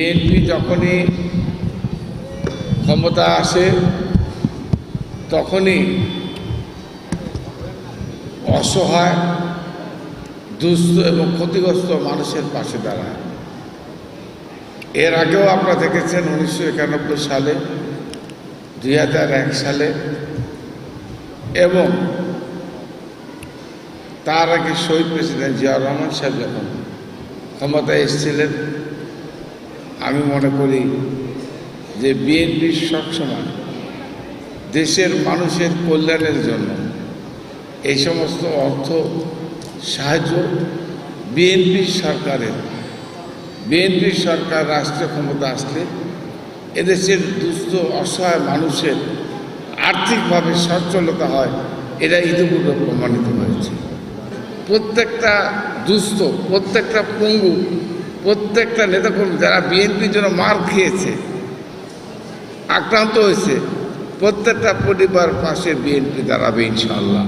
BNP যখনই ক্ষমতা আসে তখনই অসহায় দুস্থ এবং ক্ষতিগ্রস্ত মানুষের পাশে দাঁড়ায়। এর আগেও আপনারা দেখেছেন 1991 সালে, 2001 সালে এবং তার আগে শহীদ প্রেসিডেন্ট জিয়াউর রহমান সাহেব যখন ক্ষমতায় এসেছিলেন, আমি মনে করি যে বিএনপি সবসময় দেশের মানুষের কল্যাণের জন্য এই সমস্ত অর্থ সাহায্য বিএনপি সরকার রাষ্ট্রীয় ক্ষমতা আসলে এদেশের দুস্থ অসহায় মানুষের আর্থিকভাবে সচ্ছলতা হয়, এটা ইতিপূর্বে প্রমাণিত হয়েছে। প্রত্যেকটা দুস্থ, প্রত্যেকটা পঙ্গু, প্রত্যেকটা নেতাকর্মী যারা বিএনপির জন্য মার খেয়েছে, আক্রান্ত হয়েছে, প্রত্যেকটা পরিবার পাশে বিএনপি দাঁড়াবে ইনশাআল্লাহ।